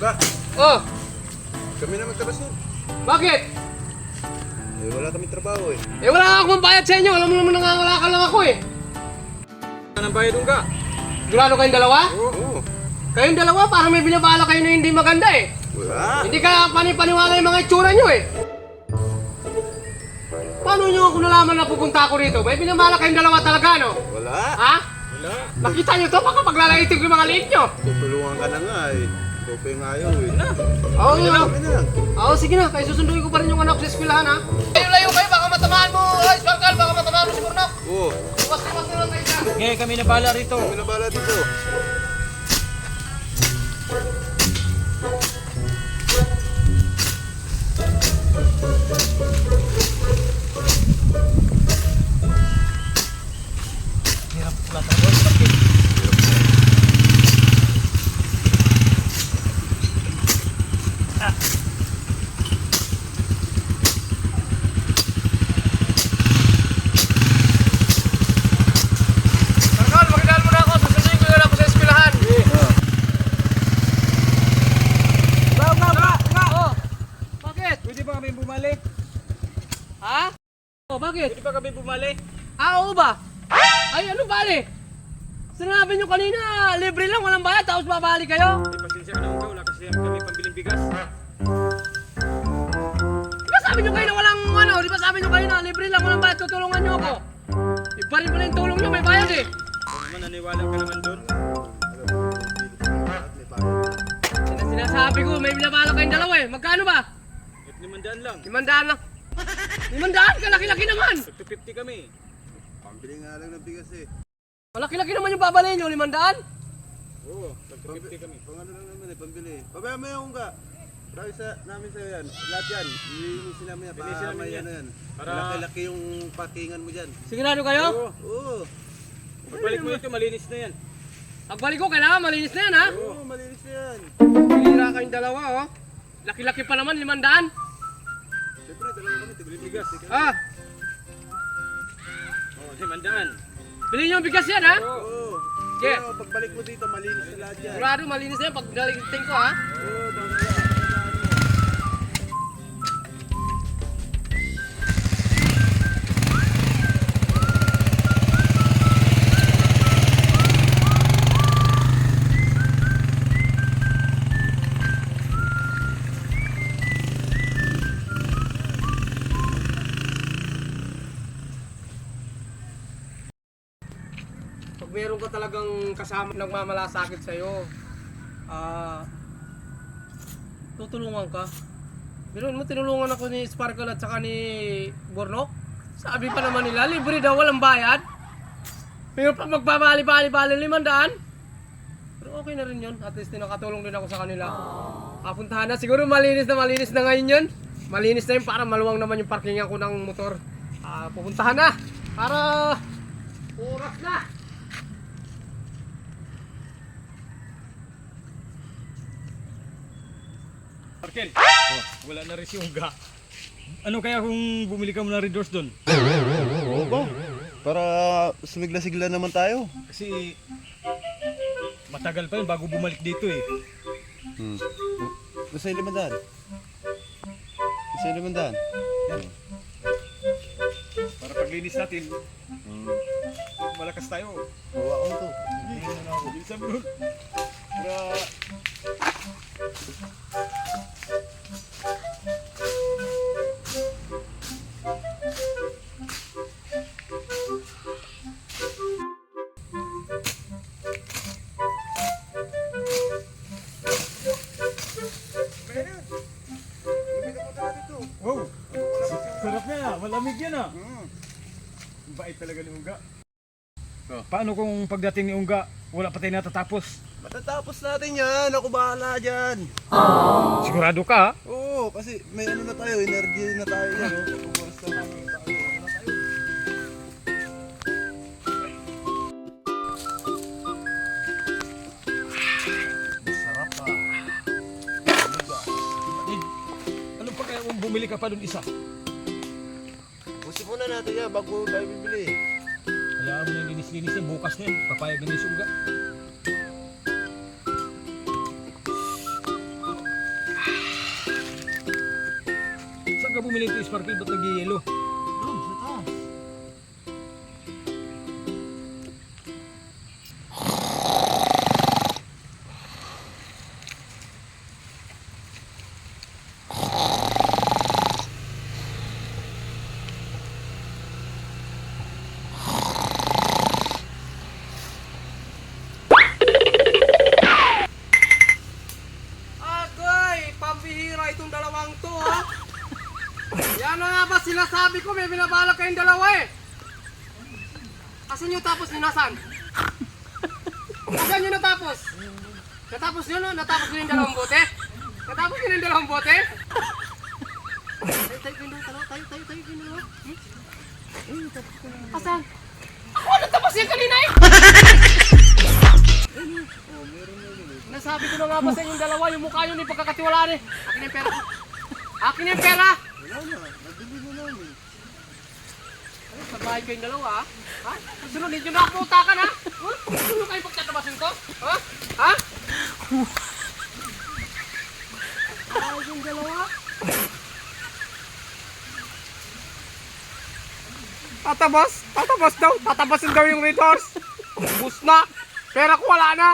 Unga, Oh, kami na magtrabaho. bakit? Eh, wala kami trabaho eh. Eh wala nga akong bayad sa inyo. Alam mo naman nangangalakal lang ako eh. Ano ang bayad, Unga? Sigurado kayong dalawa? Oo. Kayong dalawa parang may binabala kayo na hindi maganda eh. Wala. Hindi ka panipaniwala yung mga itsura nyo eh. Paano nyo ako nalaman na pupunta ako rito? May binabala kayong dalawa talaga, no? Wala. Ha? Wala. Nakita nyo to? Baka paglalaitin ko yung mga liit nyo. Tutulungan ka na nga eh. Ikaw pa yung ayaw eh. Oo, yun lang. Kami na lang. Oo, sige na. Kaya susunduin ko pa rin yung anak ko sa eskwelahan, ha? Layo kayo, baka matamaan mo, Sparkle. Baka matamaan mo si Burnok. Oo. Iwas-iwas na lang kayo dyan. Okay, kami na bala rito. Kami na bala dito. Hirap pula trabaho. Bakit? Sparkle, magandaan mo na ako. Susunduin ko yung anak ko sa eskwelahan. Oh, bakit? Pwede ba kami bumalik? Ha? Oh, bakit? Pwede ba kami bumalik? Ah, oo ba? Ay, ano bali? Sinabi nyo kanina, libre lang, walang bayad, tapos babalik kayo? Ay, pasensya ka na Unga. Wala kasi kami pambiling bigas. Di ba sabi nyo kayo na walang ano? Di ba sabi nyo kayo na libre lang, walang bayad, tutulungan nyo ako? Iba rin pala yung tulong nyo, may bayad eh. Kung naman naniwala ka naman doon. Sinasabi ko, may binabala kayong dalawa eh. Magkano ba? At 500 lang. 500 lang. 500, kalaki-laki naman. 50 kami. Pambili nga lang ng bigas eh. Malaki-laki naman yung babalay nyo, 500. Oo, 50 kami. Pang ano lang naman eh, pambili. Pabayaan mo yung Unga. Marami sa namin sa'yo yan. Lahat yan. Linisin namin yan. Linisin namin Para may yan. ano yan. Para- Laki-laki yung parkingan mo dyan. Sigurado kayo? Oo. Oo. Pagbalik mo ito, malinis na yan. Pagbalik ko, kailangan malinis na yan ha. Oo, malinis na yan. Hira kayong dalawa oh. Laki-laki pa naman, 500. Siyempre, dalawa kami. Tigli bigas. Ah, Oo, 500. bilhin nyo yung bigas yan ha. Oo. Sige. Kaya pagbalik mo dito, malinis na lahat yan. Sigurado malinis na yan pag daliting ko ha. Oo, bangga. Pag meron ka talagang kasama nagmamalasakit sa'yo, tutulungan ka. Meron mo, tinulungan ako ni Sparkle at saka ni Burnok. Sabi pa naman nila, libre daw, walang bayad. Pero pag magbabali-bali-bali 500, pero okay na rin yun. At least nakatulong din ako sa kanila. Puntahan na, siguro malinis na ngayon yun. Malinis na yun para maluwang naman yung parkingan ko ng motor. Pupuntahan na, para oras na. Sparkle, wala na rin si Unga. Ano kaya kung bumili ka muna ng Red Doors doon? Oo ba? Para sumigla-sigla naman tayo. Kasi matagal pa yun bago bumalik dito eh. Nasa yung 500. Nasa yung 500. Yan. Para paglinis natin, malakas tayo. Bawa ko mo to. Bilisan mo nun. Para wow! Sarap na, malamig yan ah. Ang bait talaga ni Unga. Paano kung pagdating ni Unga, wala pa tayo natatapos? Matatapos natin yan. Ako bahala dyan. Sigurado ka? Oo, kasi may ano na tayo. Energy na tayo yan. Oras na natin. Sarap ah. Ano pa kaya kung bumili ka pa dun isa? Busin muna natin yan bago tayo bibili. Hayaan mo na yung linis-linis yan, bukas na yan. Papayag na yung suga. bumili ito sparkle, ba't nag-yelo? Doon, sa taas. Agoy, pambihira itong dalawang to ha. Yan na nga ba sinasabi ko, may binabalak kayong dalawa eh. Asan nyo tapos ninasan? Asan nyo natapos? Natapos nyo no? Natapos nyo yung dalawang bote? Natapos nyo yung dalawang bote? Tayo kayong dalawa, tayo kayong dalawa. Asan? Ako natapos yan kanina eh! Nasabi ko na nga ba sa inyong dalawa, yung mukha nyo ni pagkakatiwalaan eh. Akin yung pera ko. Akin yung pera! Wala na, nabili na namin. Ay, sabay kayong dalawa ha? Ha? Sunod ninyo na ako utakan ha? Huh? Sunod kayo pagtatabasin ko? Ha? Ha? Ay, yung dalawa? Tatabas? Tatabas daw? Tatabasin daw yung Red Horse? Bus na! Pera ko wala na!